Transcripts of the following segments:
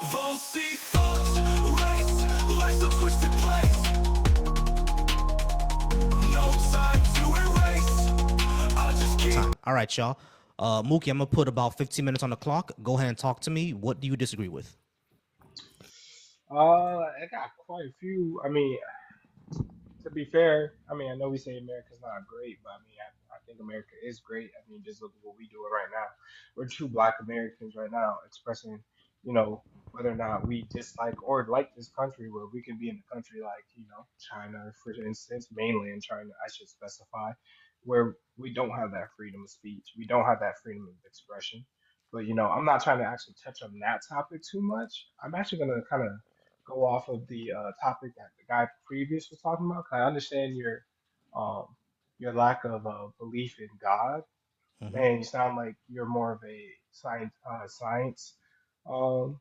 Falsely thoughts, race, life's a twisted place. No time to erase. I just keep Time. All right, y'all. Mookie, I'm gonna put about 15 minutes on the clock. Go ahead and talk to me. What do you disagree with? I got quite a few. I mean, to be fair, I mean, I know we say America's not great, but I mean, I think America is great. I mean, just look at what we're doing right now. We're two Black Americans right now expressing, whether or not we dislike or like this country, where we can be in a country like, China, for instance, mainland China, I should specify, where we don't have that freedom of speech. We don't have that freedom of expression. But, I'm not trying to actually touch on that topic too much. I'm actually going to kind of go off of the topic that the guy previous was talking about. 'Cause I understand um, your lack of belief in God, Hmm. and you sound like you're more of a science, um,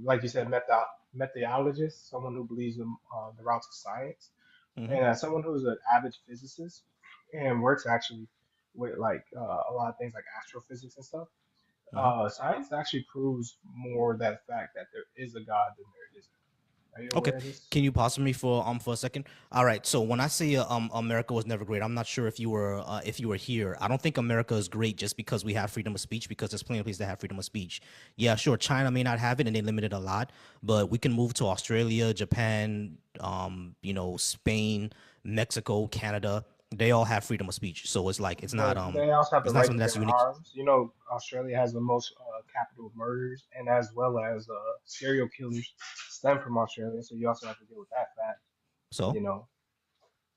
like you said, methodologist, someone who believes in the routes of science, Hmm. and as someone who's an avid physicist and works actually with like a lot of things like astrophysics and stuff. Hmm. Science actually proves more that fact that there is a God than there isn't. Are you Okay. aware of this? Can you pause me for a second? All right. So when I say America was never great, I'm not sure if you were here. I don't think America is great just because we have freedom of speech, because there's plenty of places that have freedom of speech. Yeah, sure. China may not have it and they limit it a lot, but we can move to Australia, Japan, Spain, Mexico, Canada. They all have freedom of speech. So it's like But they also have the it's not right to something that's bear unique. arms. Australia has the most capital murders, and as well as serial killers stem from Australia. So you also have to deal with that fact. So You know,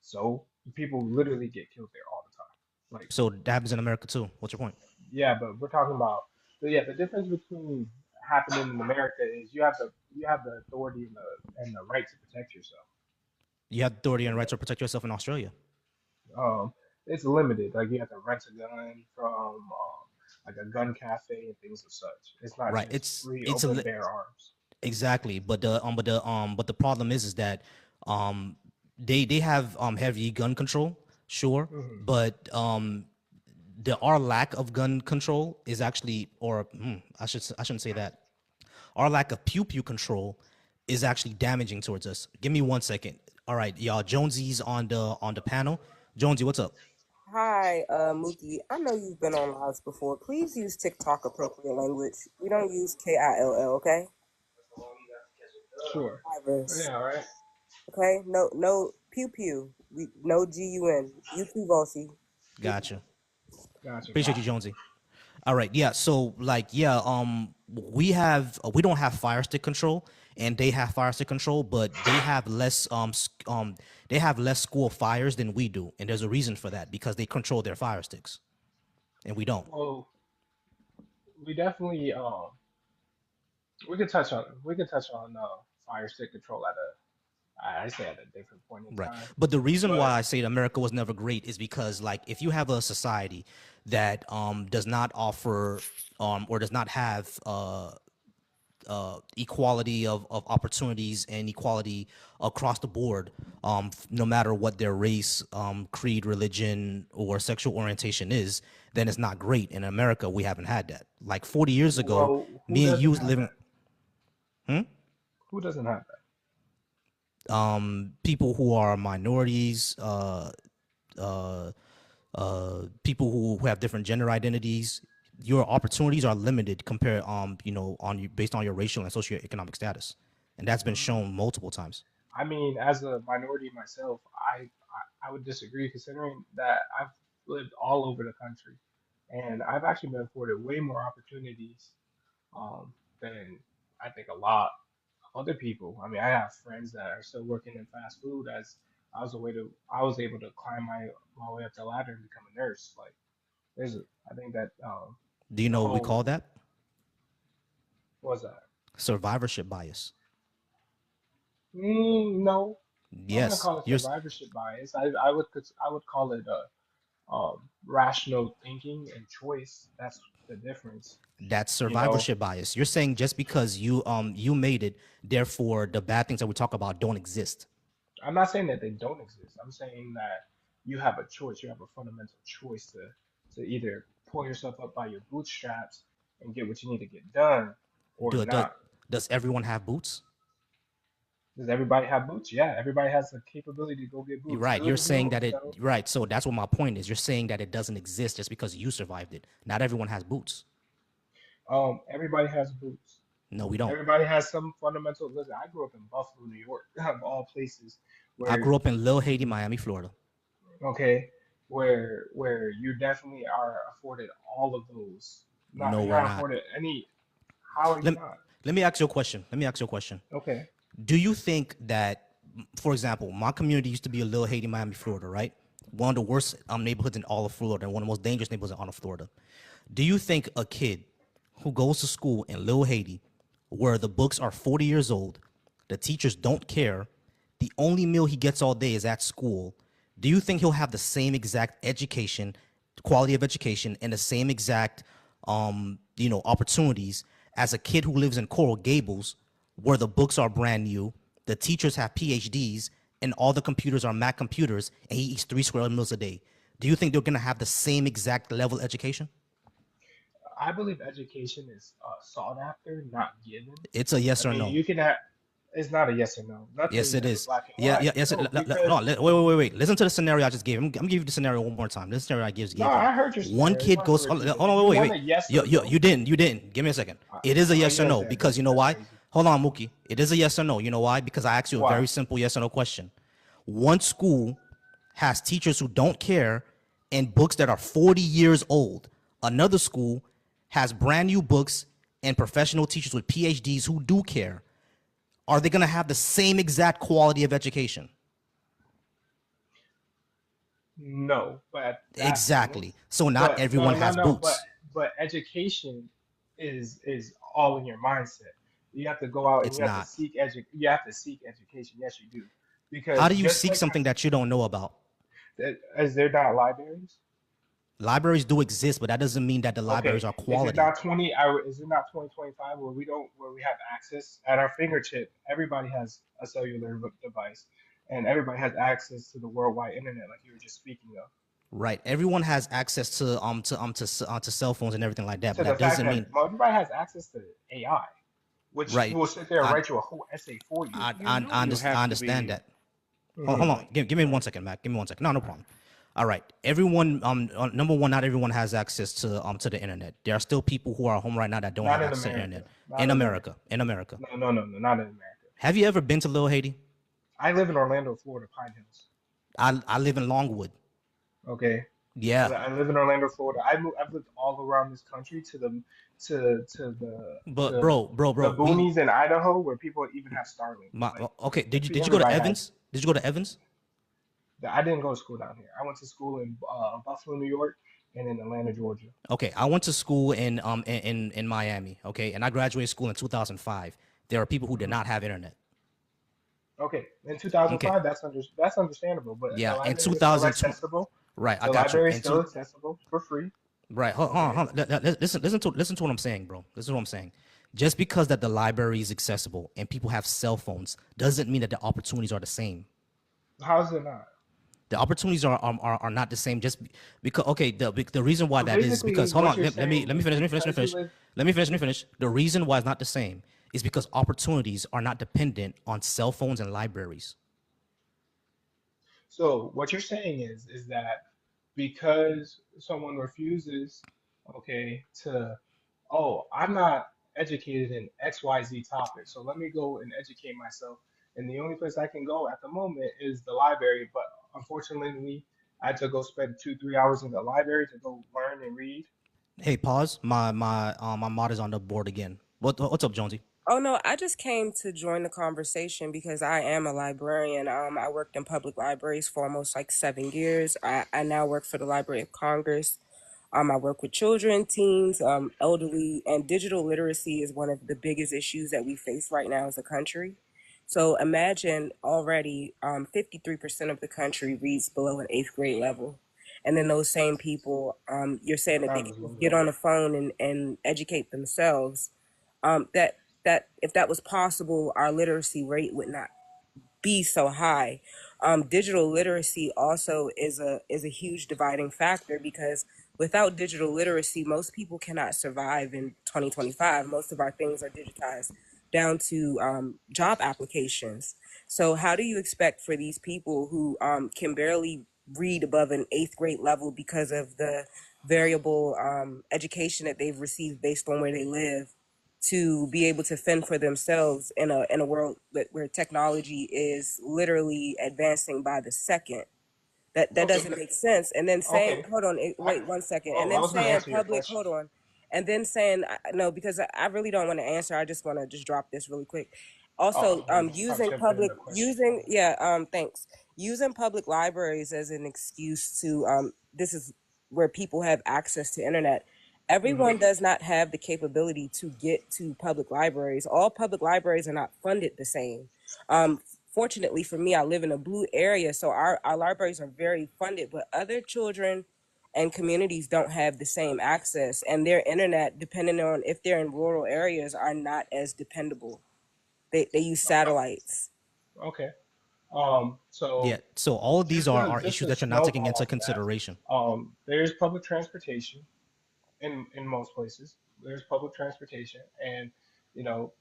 so people literally get killed there all the time. Like, so that happens in America too. What's your point? yeah, but we're talking about. So yeah, the difference between happening in America is you have the authority and the right to protect yourself. You have authority and And right to protect yourself in Australia. um, it's limited. Like you have to rent a gun from like a gun cafe and things of such. It's not Right. just It's free it's a open bear arms. exactly, but the problem is that um they have heavy gun control, sure, Hmm. but our lack of gun control is actually, or I shouldn't say that. Our lack of pew pew control is actually damaging towards us. Give me 1 second. All right, y'all. Jonesy's on the panel. Jonesy, what's up? Hi, Mookie. I know you've been on lives before. Please use TikTok appropriate language. We don't use KILL, okay? Sure. Virus. Yeah. All right. Okay? No, no, pew pew. No GUN. You too, Vossy. Pew pew. Gotcha. Gotcha. Appreciate you, Gotcha. Jonesy. All right, yeah. So like, yeah, we don't have fire stick control, and they have fire stick control, but they have less school fires than we do, and there's a reason for that because they control their fire sticks, and we don't. Well, we definitely we could touch on fire stick control at I say at a different point in Right. time. But the reason why But I say that America was never great is because, like, if you have a society that does not offer or does not have equality of opportunities and equality across the board, no matter what their race, creed, religion, or sexual orientation is, then it's not great. In America, we haven't had that. Like 40 years ago, well, who me and you doesn't was have living. that? Who doesn't have that? People who are minorities, people who have different gender identities, your opportunities are limited compared based on your racial and socioeconomic status, and that's been Mm, shown multiple times. I mean, as a minority myself, I would disagree considering that I've lived all over the country and I've actually been afforded way more opportunities than I think a lot of other people. I mean, I have friends that are still working in fast food as I was able to climb my way up the ladder and become a nurse. Like I think that Do you the know what we whole call that? what was that? Survivorship bias. No, I wouldn't Yes, call it survivorship bias. I would call it rational thinking and choice. That's the difference. that's You know, survivorship bias. You're saying just because you made it, therefore the bad things that we talk about don't exist. I'm not saying that they don't exist. I'm saying that you have a choice. You have a fundamental choice to either pull yourself up by your bootstraps and get what you need to get done, or Do, do, not. Does everyone have boots? Does everybody have boots? Yeah, everybody has the capability to go get You're boots. right. You're saying You that it know, right. So that's what my point is. You're saying that it doesn't exist just because you survived it. Not everyone has boots. everybody has boots. No, we don't. Everybody has some fundamental. Listen, I grew up in Buffalo, New York, of all places, I where grew up in Lil Haiti, Miami, Florida. okay, where you definitely are afforded all of those. Not No, you're we're not not. afforded any. How are you Let, not? let me ask you a question. Let me ask you a question. Okay. Do you think that, for example, my community used to be a Little Haiti, Miami, Florida, right? One of the worst neighborhoods in all of Florida, and one of the most dangerous neighborhoods in all of Florida. Do you think a kid who goes to school in Little Haiti, where the books are 40 years old, the teachers don't care, the only meal he gets all day is at school, do you think he'll have the same exact education, quality of education, and the same exact, opportunities as a kid who lives in Coral Gables, where the books are brand new, the teachers have PhDs, and all the computers are Mac computers, and he eats 3 square meals a day? Do you think they're gonna have the same exact level of education? I believe education is sought after, not given. It's a I yes or mean, no. you can have. It's not a yes or no. Yes, Nothing's it ever is. black and Yeah, white. yeah, yes. No, No, because wait. Listen to the scenario I just gave. I'm gonna give you the scenario one more time. This scenario I just no, gave you. I heard your One scenario. You kid don't have to goes. Hold repeat it. on, You wait. want a yes You, or you, no? you didn't. You didn't. Give me a second. It is a Oh, yes or yes, no that because is. you know That's why? crazy. Hold on, Mookie. It is a yes or no. You know why? Because I asked you a Why? very simple yes or no question. One school has teachers who don't care and books that are 40 years old. Another school has brand new books and professional teachers with PhDs who do care. Are they going to have the same exact quality of education? No, but at that point, Exactly. So not but no, everyone no, has no, boots. but education is all in your mindset. You have to go out and It's you have to not. seek you have to seek education. Yes, you do, How because do you just seek like something that you don't know about? as there not libraries. Libraries do exist, but that doesn't mean that the Okay, libraries are is it quality. not 2025 where we have access at our fingertip? Everybody has a cellular device, and everybody has access to the worldwide internet, like you were just speaking of. Right. Everyone has access to cell phones and everything like that, To but the that fact doesn't that mean well, everybody has access to AI, which right. will sit there and I write you a whole essay for you. You I have to understand be that. Hold Hmm. on. Give me right. 1 second, Mac. Give me 1 second. No, no problem. All right. Everyone, number one, not everyone has access to the internet. There are still people who are home right now that don't Not have in access to the America. internet Not in in America. America. In America. No, no, no, no, not in America. Have you ever been to Little Haiti? I live in Orlando, Florida, Pine Hills. I live in Longwood. Okay. Yeah, I live in Orlando, Florida. I've lived all around this country but to bro, the we boonies in Idaho where people even have Starlink. Like okay. Did you go to everybody has. Evans? Did you go to Evans? I didn't go to school down here. I went to school in Buffalo, New York, and in Atlanta, Georgia. Okay, I went to school in Miami. Okay, and I graduated school in 2005. There are people who did Hmm. not have internet. Okay, in Okay, 2005, that's understandable, but the yeah, in library is still 2002. accessible. Right, I The got you. library is In still two, accessible for free. right, Okay. listen to what I'm saying, bro. Listen to what I'm saying. Just because that the library is accessible and people have cell phones doesn't mean that the opportunities are the same. How is it not? The opportunities are not the same just because okay the reason why So that is basically, because hold what on you're saying let me is finish because you live. let me finish. The reason why it's not the same is because opportunities are not dependent on cell phones and libraries. So what you're saying is that because someone refuses, okay, to, oh, I'm not educated in XYZ topic, so let me go and educate myself. And the only place I can go at the moment is the library. But unfortunately, I had to go spend 2, 3 hours in the library to go learn and read. Hey, pause. My mod is on the board again. What's up, Jonesy? Oh no, I just came to join the conversation because I am a librarian. I worked in public libraries for almost like 7 years. I now work for the Library of Congress. I work with children, teens, elderly, and digital literacy is one of the biggest issues that we face right now as a country. So imagine already 53% of the country reads below an eighth grade level. And then those same people, you're saying that they can just get Absolutely. on the phone and educate themselves. That if that was possible, our literacy rate would not be so high. Digital literacy also is a huge dividing factor because without digital literacy, most people cannot survive in 2025. Most of our things are digitized. down to job applications. So how do you expect for these people who can barely read above an eighth grade level because of the variable education that they've received based on where they live to be able to fend for themselves in a world where technology is literally advancing by the second? That Okay, doesn't make sense. And then saying, okay. hold on, I, wait 1 second, and oh, I then was gonna saying answer your public, question. hold on, and then saying no, because I really don't want to answer. I just want to just drop this really quick. Oh, Also, then I'll using jump in public, the question. using yeah, thanks. Using public libraries as an excuse to this is where people have access to internet. Mm-hmm. Everyone does not have the capability to get to public libraries. All public libraries are not funded the same. Um, Fortunately for me, I live in a blue area, so our libraries are very funded, but other children and communities don't have the same access, and their internet, depending on if they're in rural areas, are not as dependable. They use satellites. Okay. Yeah. So So all of these are just issues to that you're not taking snowball into off of that, consideration. there's public transportation in most places. There's public transportation, and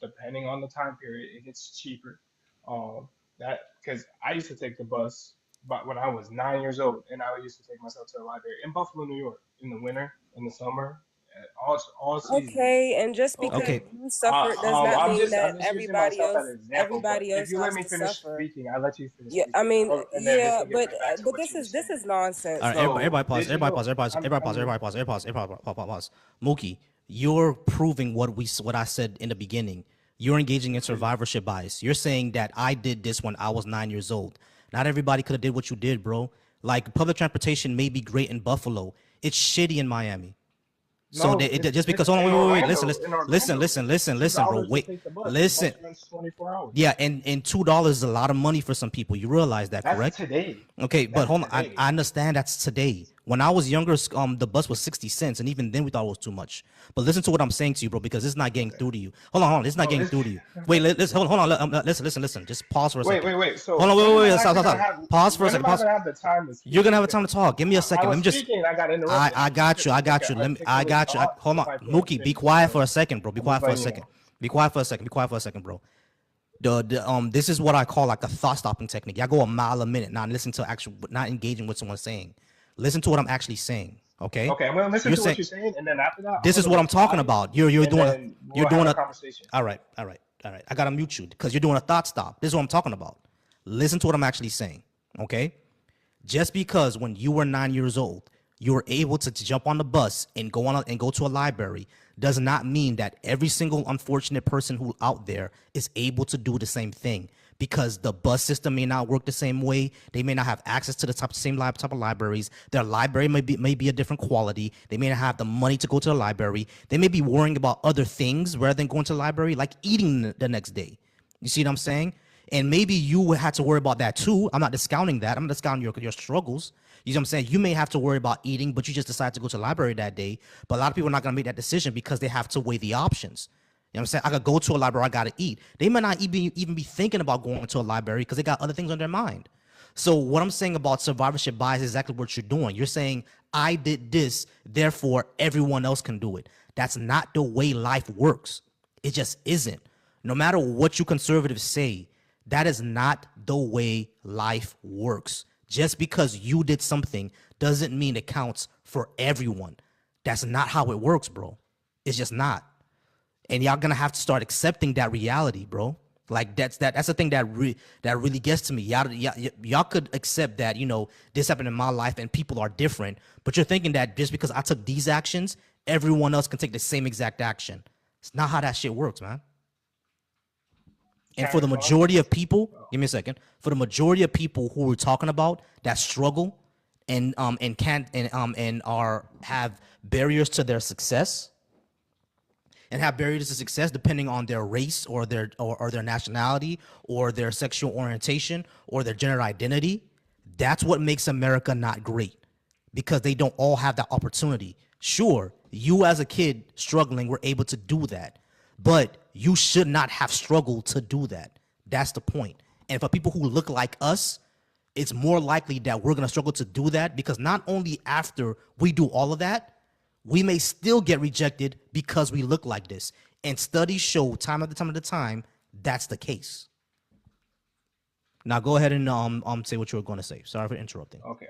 depending on the time period, it gets cheaper. Um, that because I used to take the bus, but when I was 9 years old, and I used to take myself to the library in Buffalo, New York, in the winter, in the summer, all seasons. Okay, and just because Okay. Okay. you suffered does not mean I'm that just using myself as an example, but everybody if else you let has me to finish suffer. speaking, I let you finish Yeah, I speaking, mean, and then we yeah, can get right back to but what you were this is saying. All nonsense right, though. everybody So pause. Everybody pause. Everybody pause. Everybody pause. Everybody pause. Mookie, you're proving what I said in the beginning. You're engaging in survivorship bias. You're saying that I did this when I was 9 years old. Not everybody could have did what you did, bro. Like public transportation may be great in Buffalo. It's shitty in Miami. So no, just because it's hold on, in wait, listen, Orlando. In Orlando, it's two listen, bro. dollars to Wait, take the bus. The listen. bus runs 24 hours. Yeah, and $2 is a lot of money for some people. You realize that, That's correct? today. Okay, but That's hold on. today. I understand that's today. When I was younger, the bus was 60 cents, and even then we thought it was too much. But listen to what I'm saying to you, bro, because it's not getting Okay. through to you. Hold on. This is not No, getting it's through to you. Wait, hold on. Listen. Just pause for a wait, second. wait, wait. Hold So on, when am I wait. actually gonna Stop. have? Pause for a When second. am I Pause. gonna have the time to You're speak? gonna have a time to Because talk. Give me a I second. Let was me just. speaking, I got interrupted. I I got you. couldn't make an Let me. I articulate got you. thought Hold if on, I couldn't Mookie. Be finish. quiet for So a second, bro. Be I'm just quiet for a letting you second. know. Be quiet for a second. Be quiet for a second, bro. This is what I call like a thought stopping technique. I go a mile a minute, not listening to actual, not engaging what someone's saying. Listen to what I'm actually saying. Okay, Okay, I'm gonna listen you're to what saying you're saying, and then after that, I'm this is gonna what I'm talking reply, about. and then You're we'll have doing a a. conversation. All right. I gotta mute you because you're doing a thought stop. This is what I'm talking about. Listen to what I'm actually saying. Okay, just because when you were 9 years old, you were able to jump on the bus and go to a library does not mean that every single unfortunate person who out there is able to do the same thing because the bus system may not work the same way. They may not have access to the same type of libraries. Their library may be a different quality. They may not have the money to go to the library. They may be worrying about other things rather than going to the library, like eating the next day. You see what I'm saying? And maybe you had to worry about that too. I'm not discounting that. I'm not discounting your struggles. You know what I'm saying? You may have to worry about eating, but you just decide to go to the library that day. But a lot of people are not going to make that decision because they have to weigh the options. You know what I'm saying? I could go to a library, I got to eat. They might not even be thinking about going to a library because they got other things on their mind. So what I'm saying about survivorship bias is exactly what you're doing. You're saying, I did this, therefore everyone else can do it. That's not the way life works. It just isn't. No matter what you conservatives say, that is not the way life works. Just because you did something doesn't mean it counts for everyone. That's not how it works, bro. It's just not. And y'all gonna have to start accepting that reality, bro. Like that's the thing that really gets to me. Y'all could accept that, this happened in my life and people are different, but you're thinking that just because I took these actions, everyone else can take the same exact action. It's not how that shit works, man. And Can I for the respond? majority of people, Oh, give me a second. For the majority of people who we're talking about that struggle and can't and are have barriers to their success and have barriers to success depending on their race or their nationality or their sexual orientation or their gender identity, that's what makes America not great because they don't all have that opportunity. Sure, you as a kid struggling were able to do that, but you should not have struggled to do that. That's the point. And for people who look like us, it's more likely that we're going to struggle to do that because not only after we do all of that, we may still get rejected because we look like this. And studies show time after time that's the case. Now go ahead and say what you were going to say. Sorry for interrupting. Okay.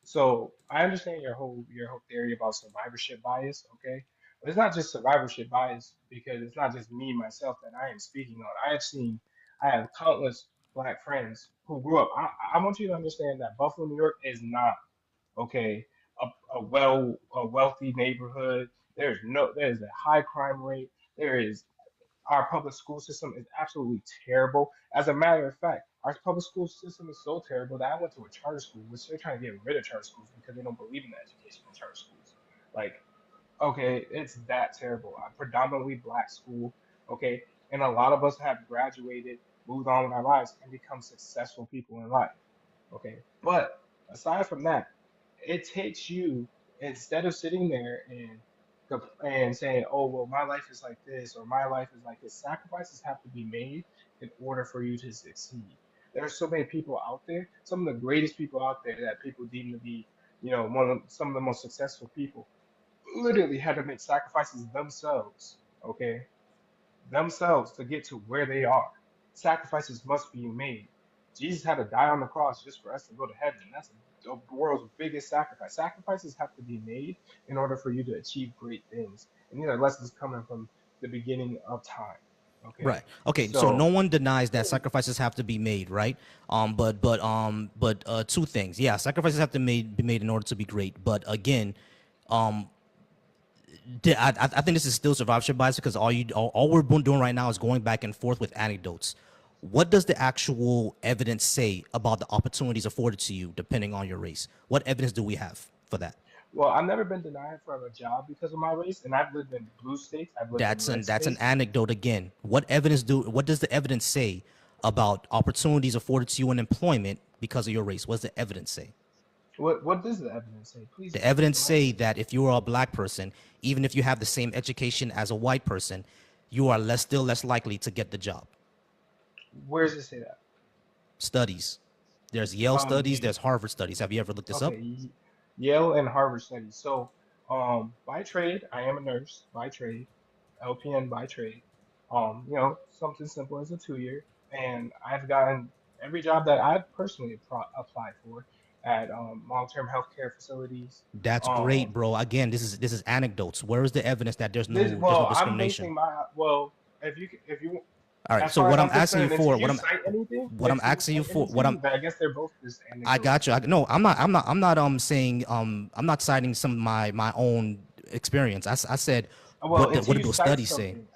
So I understand your whole theory about survivorship bias, okay? But it's not just survivorship bias because it's not just me myself that I am speaking on. I have countless black friends who grew up. I want you to understand that Buffalo, New York is not okay a wealthy neighborhood. There is a high crime rate. There is our public school system is absolutely terrible. As a matter of fact, our public school system is so terrible that I went to a charter school, which they're trying to get rid of charter schools because they don't believe in the education in charter schools. Like, okay, it's that terrible. A predominantly black school, okay, and a lot of us have graduated, moved on with our lives, and become successful people in life. Okay, but aside from that, it takes you instead of sitting there and saying, "Oh, well, my life is like this or my life is like this." Sacrifices have to be made in order for you to succeed. There are so many people out there, some of the greatest people out there that people deem to be, some of the most successful people, literally had to make sacrifices themselves. Okay, themselves to get to where they are. Sacrifices must be made. Jesus had to die on the cross just for us to go to heaven. That's the world's biggest sacrifice. Sacrifices have to be made in order for you to achieve great things. And these are lessons coming from the beginning of time. Right. Okay. Okay. So no So, one denies that sacrifices have to be made, right? But two things. Yeah, sacrifices have to be made in order to be great. But again, I think this is still survivorship bias because all we're doing right now is going back and forth with anecdotes. What does the actual evidence say about the opportunities afforded to you depending on your race? What evidence do we have for that? well, I've never been denied from a job because of my race, and I've lived in blue states, I've lived in red That's an states. anecdote again. What does the evidence say about opportunities afforded to you in employment because of your race? What does the evidence say? What does the evidence say? The Please evidence say enlighten me. that if you are a black person, even if you have the same education as a white person, you are still less likely to get the job. Where does it say that? Studies. There's Yale studies, You there's Harvard studies. Have you ever looked this up? Okay, Yale and Harvard studies. So, by trade, I am a nurse by trade, LPN by trade. Something simple as a 2 year, and I've gotten every job that I've personally applied for at long-term healthcare facilities. That's great, Um, bro. Again, this is anecdotes. Where is the evidence that there's no I'm discrimination? basing my well, if you, All right. as So far as what I'm I'm asking you concerned, for, what I'm if you asking you cite for, what I'm anything, then I guess they're both just I got anecdotal. you. No, I'm not saying I'm not citing some of my own experience. I said Well, what until do you those cite studies say? something,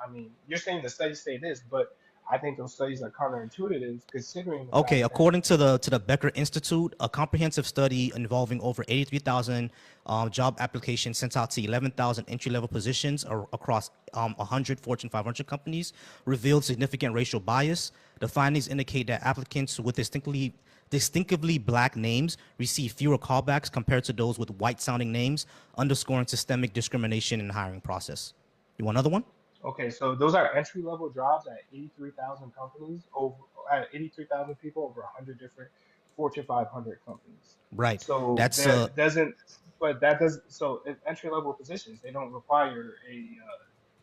I mean, you're saying the studies say this, but I think those studies are counterintuitive considering the Okay, fact that according to the Becker Institute, a comprehensive study involving over 83,000 job applications sent out to 11,000 entry-level positions across 100 Fortune 500 companies revealed significant racial bias. The findings indicate that applicants with distinctively black names receive fewer callbacks compared to those with white-sounding names, underscoring systemic discrimination in the hiring process. You want another one? okay, so those are entry level jobs at 83,000 companies over at 83,000 people over 100 different Fortune 500 companies. Right. So That's that doesn't, but that does so entry level positions they don't require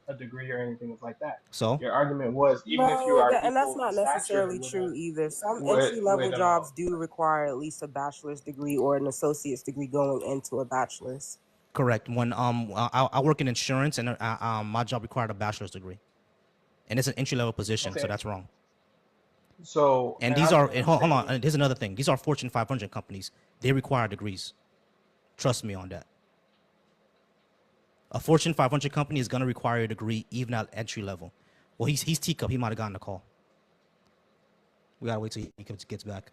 a degree or anything like that. so. Your argument was even if you No, are and that's equal in not stature necessarily true either. Some with entry with level jobs do require at least a bachelor's degree or an associate's degree going into a bachelor's. Correct. When I work in insurance and my job required a bachelor's degree, and it's an entry level position, so okay, that's wrong. so And and these are I'm hold on. saying And here's another thing. These are Fortune 500 companies. They require degrees. Trust me on that. A Fortune 500 company is gonna require a degree even at entry level. Well, he's teacup. He might have gotten a call. We gotta wait till he gets back.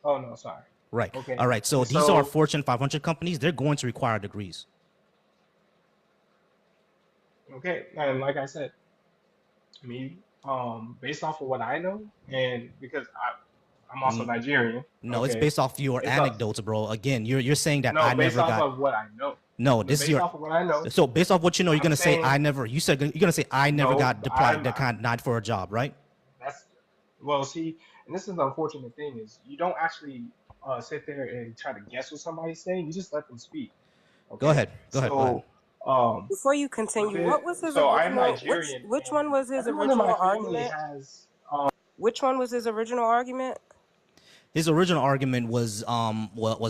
oh no, sorry. Right. Okay, All right. So and these are so Fortune 500 companies. They're going to require degrees. okay, and like I said, me based off of what I know, and because I'm also Nigerian. No, it's Okay, based off your based off anecdotes, bro. Again, you're saying that no, I based never off got. of what I know. No, No, this is based your. off of what I know, So based off what you know, you're I'm gonna say I saying never. You said you're gonna say I never no. got applied, denied for a job, right? That's well, see, and this is the unfortunate thing is you don't actually sit there and try to guess what somebody's saying. You just let them speak. Go Okay, ahead. Go ahead. Go ahead. so um, Before you continue, what was his so I'm original? Nigerian, Which and one was his everyone in my original family argument? has Which one was his original argument? His original argument was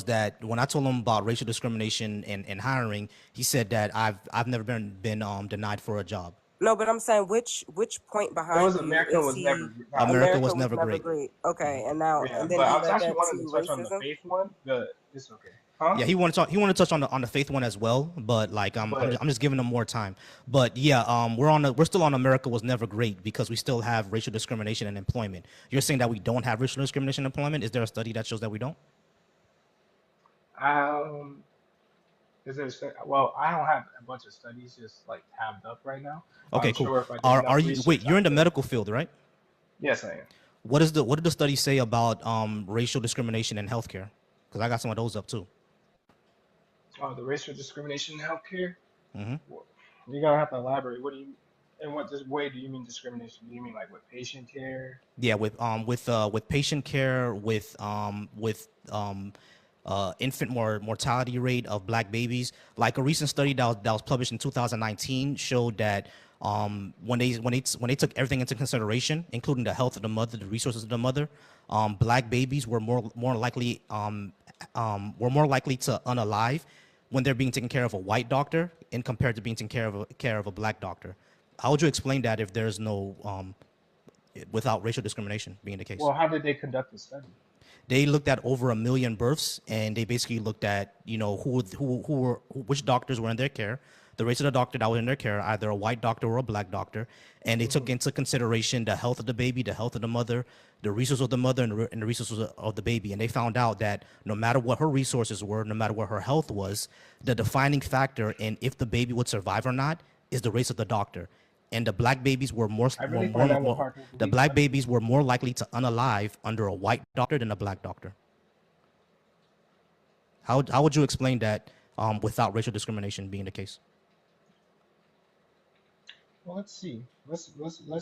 that when I told him about racial discrimination in hiring, he said that I've never been denied for a job. No, but I'm saying which point it behind was you America is was never he? not America great. was America was never never great. great. Okay, and now Yeah, and then but he I was led actually that wanted to to touch on the racism. faith one. The it's okay, huh? Yeah, he wanted to touch on the faith one as well, but like But I'm just giving him more time. But yeah, we're still on America was never great because we still have racial discrimination in employment. You're saying that we don't have racial discrimination in employment? Is there a study that shows that we don't? um, well, I don't have a bunch of studies just like tabbed up right now. Okay, I'm cool. sure if I did Are enough you wait? research, You're I in the could. medical field, right? Yes, I am. What did the study say about racial discrimination in healthcare? Because I got some of those up too. The racial discrimination in healthcare. Wh- You're gonna have to elaborate. What do you, in what this way do you mean discrimination? Do you mean like with patient care? Yeah, with patient care, infant mortality rate of black babies. Like a recent study that was published in 2019 showed that when they took everything into consideration, including the health of the mother, the resources of the mother, black babies were more likely to unalive when they're being taken care of a white doctor in compared to being taken care of a black doctor. How would you explain that if there's no without racial discrimination being the case? Well, how did they conduct the study? They looked at over a million births, and they basically looked at which doctors were in their care, the race of the doctor that was in their care, either a white doctor or a black doctor, and they took Hmm. into consideration the health of the baby, the health of the mother, the resources of the mother, and the resources of the baby, and they found out that no matter what her resources were, no matter what her health was, the defining factor in if the baby would survive or not is the race of the doctor, and the black babies I really find that one hard to the believe, black honestly. babies were more likely to unalive under a white doctor than a black doctor. How would you explain that without racial discrimination being the case? Well, let's see. Let's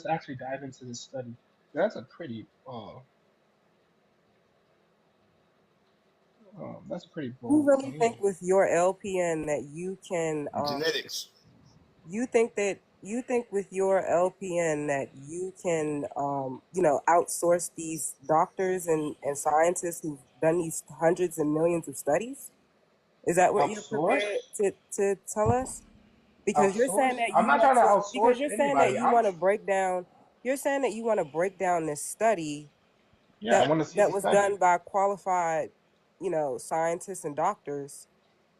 actually dive into this study. That's a pretty You bold really think claim. with your LPN that you can Genetics. you think with your LPN that you can outsource these doctors and scientists who've done these hundreds and millions of studies? Is that what you're prepared Outsource? to tell us? Because you're saying Outsource? that I'm you not want trying to to because outsource anybody. you're saying that you want to break down this study Yeah, I that want to see the that was study. done by qualified, scientists and doctors.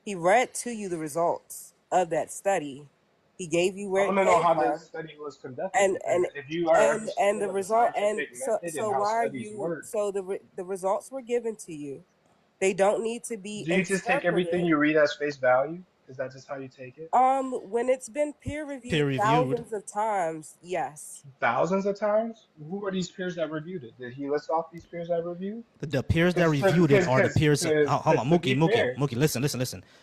He read to you the results of that study. He gave you I where it want to know came how from, this study was conducted and because and if you are and understanding the of the result, and scientific so method and so how why are studies you work, so the results were given to you. They don't need to be do you just take everything interpreted. you read as face value? Is that just how you take it? When it's been peer Peer reviewed reviewed. thousands of times, yes. Thousands of times? Who are these peers that reviewed it? Did he list off these peers that reviewed? The peers that reviewed it are the peers. Hold on, To Mookie, be Mookie, fair, Mookie. Listen.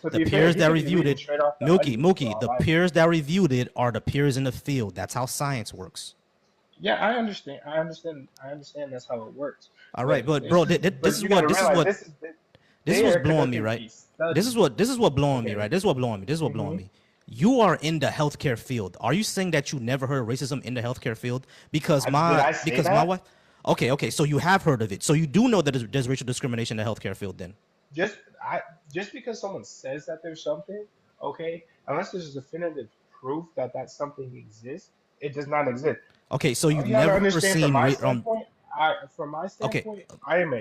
to The be fair, peers he that could be reviewed reading it, straight off the Mookie. The Bible. peers that reviewed it are the peers in the field. That's how science works. Yeah, I understand. I understand that's how it works. All right, But but it's bro, just, this but is you got to what realize this is they what's are blowing me, conducting right? a study. This is what blowing me, right? Okay. This is what blowing me. This is what blowing Hmm. me. You are in the healthcare field. Are you saying that you never heard of racism in the healthcare field? Did I say Because my that? wife. Okay. So you have heard of it. So you do know that there's racial discrimination in the healthcare field. Then. Just I just because someone says that there's something, okay, unless there's definitive proof that that something exists, it does not exist. Okay. So All you've you gotta never understand seen from my Okay. standpoint, I am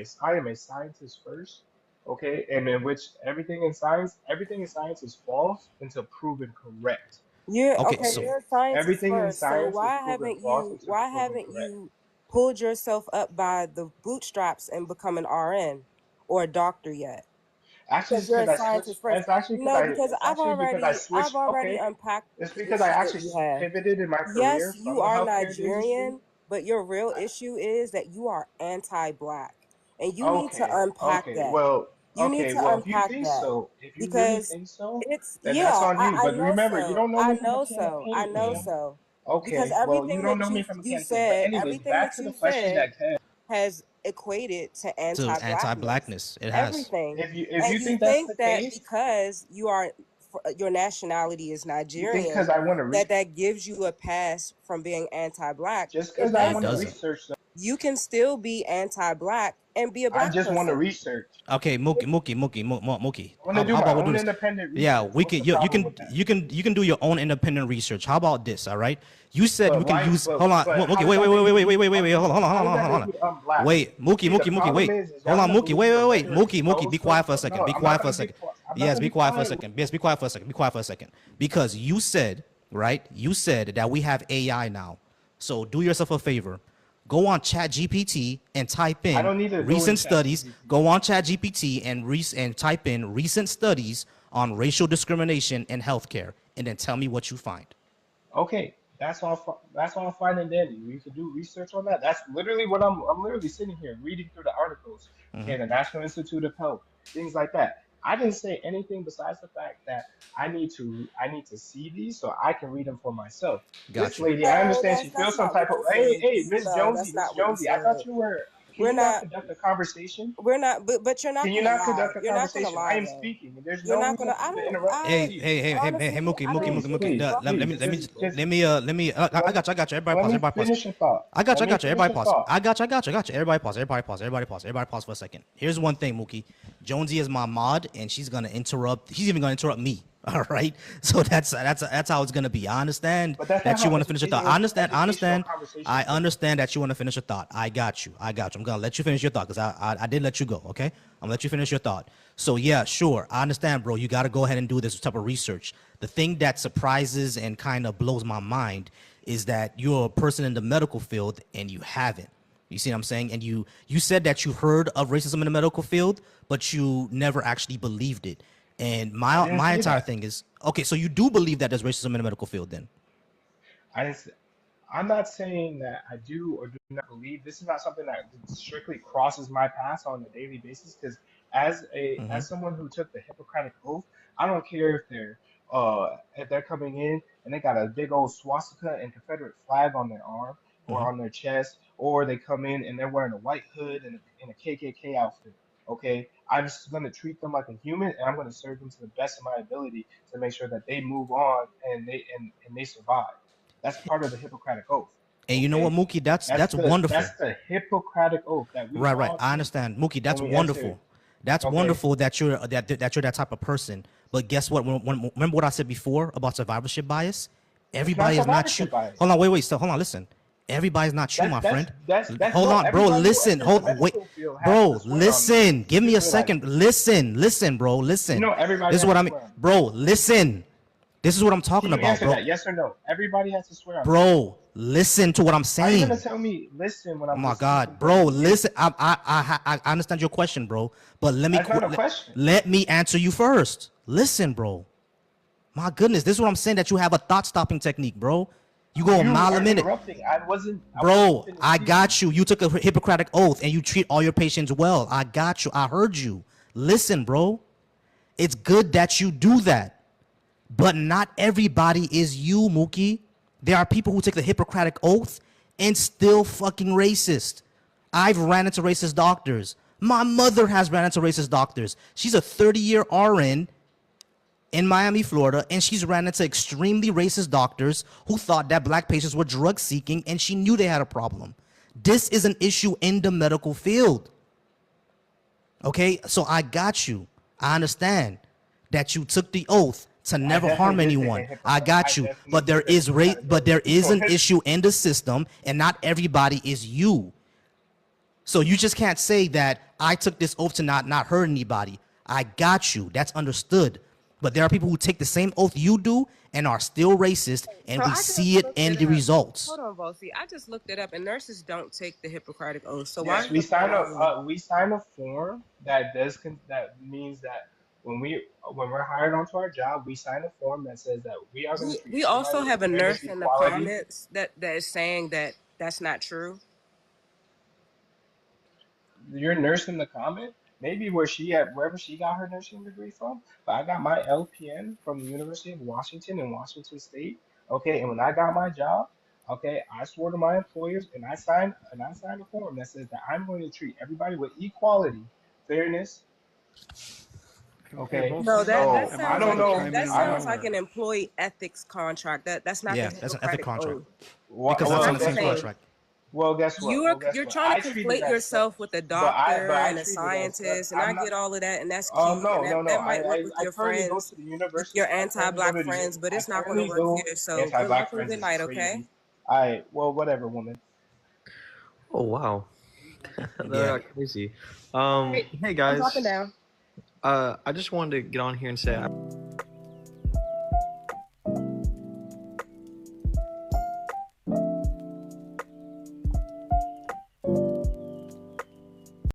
a scientist first, okay, and in which everything in science is false until proven correct. You're Okay. okay. So Okay, You're a scientist everything in first, so science is why proven haven't false you? until Why proven haven't correct. you pulled yourself up by the bootstraps and become an RN or a doctor yet? Actually, Because it's you're because a I switched. scientist first. No, because It's actually because I I've switched. already Okay, unpacked it's the because I issue that actually you have. pivoted in my Yes, career you from the are healthcare industry. Nigerian, but your real issue is that you are anti-black, and you need to Okay, unpack that. You need to well, if you unpack think that so, if you really because think so, it's then that's yeah. on you. I But know remember, you so. don't know I me from a know can of so. I paint, know man. so. Because Okay, well, you everything don't that know me from a you can of paint. But said, anyways, everything back that to the you question said at hand. has equated to to anti-blackness. anti-blackness, it has. Everything. If you And you think that's think the that case, because you are your nationality is You think because Nigerian, I want to that gives you a pass from being anti-black. just It because I It want to doesn't. doesn't. research, You can still be anti-black and be a I black just want to person. research. Okay, Mookie. I want to do How my about we do own this? independent Yeah, research. we What's can. the You problem can. with that? You can do your own independent research. How about this? All right. You said we But can why? use. Hold on, But how Mookie. does Wait, wait, that wait, make wait, wait, me wait, wait, wait, wait. Hold on, hold on, how hold does on, that hold make on. me black? Wait, Mookie, See, the Mookie, Mookie. problem Wait. is Hold y'all on, want to Mookie. believe Wait, the wait, wait. weather Mookie. Be goes from quiet for a second. no. Be I'm not quiet for a gonna be second. quiet. I'm not Yes, gonna be be quiet for a quiet. second. Yes, be quiet for a second. Be quiet for a second. Because you said, right? You said that we have AI now. So do yourself a favor. Go on ChatGPT and type I in don't need to go in recent chat studies. GPT. Go on ChatGPT and type in recent studies on racial discrimination in healthcare, and then tell me what you find. Okay, that's all. That's all fine and dandy. We can do research on that. That's literally what I'm literally sitting here reading through the articles. Okay, the National Institute of Health, things like that. I didn't say anything besides the fact that I need to see these so I can read them for myself. This Got you. lady, I No, understand she that's feels some not what type of you said. hey, No, that's Miss not what you Jonesy. I said. thought you were. Can We're you not not. conduct a conversation? We're not. But you're Can not you gonna not lie. conduct a You're not gonna conversation? I lie am though. speaking. There's You're no not reason gonna. for I you to don't. interrupt me, I please. Mookie, honestly, I don't Please, Mookie. please, please. Let me, I got you. Everybody Let pause. me Everybody pause. finish a thought. I got you. Let me finish Everybody a pause. thought. I got you. Everybody pause. Everybody pause for a second. Here's one thing, Mookie. Jonesy is my mod, and she's gonna interrupt. She's even gonna interrupt me. All right. So that's how it's gonna be. I understand But that's not that you how want to finish your thought. educational conversations I go. understand that you want to finish your thought. I got you. I'm gonna let you finish your thought because I did let you go. Okay. I'm gonna let you finish your thought. So yeah, sure. I understand, bro. You got to go ahead and do this type of research. The thing that surprises and kind of blows my mind is that you're a person in the medical field and you haven't. You see what I'm saying? And you said that you heard of racism in the medical field, but you never actually believed it. And I my didn't my say entire that. thing is okay. So you do believe that there's racism in the medical field, then? I didn't. I'm not saying that I do or do not believe. This is not something that strictly crosses my path on a daily basis. Because as someone who took the Hippocratic Oath, I don't care if they're coming in and they got a big old swastika and Confederate flag on their arm or on their chest, or they come in and they're wearing a white hood and a KKK outfit. Okay, I'm just gonna treat them like a human, and I'm gonna serve them to the best of my ability to make sure that they move on and they survive. That's part of the Hippocratic Oath. And you know what, Okay, Mookie? That's wonderful. that's the Hippocratic Oath that we Right. all I take understand, Mookie. when That's we enter. wonderful. That's Okay, wonderful that you're that type of person. But guess what? Remember what I said before about survivorship bias? it's not Everybody is not you. survivorship bias. Hold on, wait. So hold on, listen. Everybody's not you, my friend. That's Hold no. on, bro. Everybody who Listen. enters the Hold on, wait, medical field has to bro. swear on this. Listen. Give me Just a realize second. that. Listen, bro. You Listen. know, everybody This is has what to I mean, swear on this. bro. Listen. This is what I'm Can talking you about, answer bro. that? Yes or no? Everybody has to swear on this. Bro, listen to what I'm How are you gonna saying. tell me listen when Oh I'm my listening to God, what bro, you hear? listen. I understand your question, bro, but That's not a question. let me answer you first. Listen, bro. My goodness, this is what I'm saying. That you have a thought stopping technique, bro. You go a You mile a are minute, interrupting. I wasn't bro. finished I speaking. got you. You took a Hippocratic oath and you treat all your patients well. I got you. I heard you. Listen, bro. It's good that you do that. But not everybody is you, Mookie. There are people who take the Hippocratic Oath and still fucking racist. I've ran into racist doctors. My mother has ran into racist doctors. She's a 30-year RN in Miami, Florida, and she's ran into extremely racist doctors who thought that black patients were drug seeking and she knew they had a problem. This is an issue in the medical field. Okay, so I got you. I understand that you took the oath to I never definitely harm did take a anyone. I Hippocratic. I got you. definitely But took a Hippocratic oath. there is So an issue in the system, and not everybody is you. So you just can't say that I took this oath to not hurt anybody. I got you. That's understood. But there are people who take the same oath you do and are still racist, and So we I see just it looked in it the up. results. Hold on, Bossy. I just looked it up, and nurses don't take the Hippocratic Oath. So why are yes, you lying? we sign a form that that means that when we're hired onto our job, we sign a form that says that we are going to treat We everybody also with have a fairness, nurse in the equality. comments that is saying that that's not true. Your nurse in the comment, maybe where she at wherever she got her nursing degree from, but I got my LPN from the University of Washington in Washington State. Okay, and when I got my job, okay, I swore to my employers and I signed a form that says that I'm going to treat everybody with equality, fairness, Hey, Okay, No, boss man, that so am I I sounds allowed don't like to know. chime in that on I that don't. sounds like or? an employee ethics contract. That's not the Yeah, that's an ethic Hippocratic contract Oath. because That's that's in not the the same Okay. same. contract. Well, guess what? Well, guess You're what? trying to I treat it conflate as yourself such. with a But doctor I and a treat it as such. scientist, and I I'm not. get all of that, and that's cute, and No, that, no, no. that might work with I your currently go friends, to the with your university. I currently go anti-black to the. friends, but I it's not going to currently work go. here. So good luck Anti-black and friends good is night, okay? crazy. I well, whatever, woman. Oh wow, that Yeah. got crazy. All right, Hey I'm dropping guys, down. I just wanted to get on here and say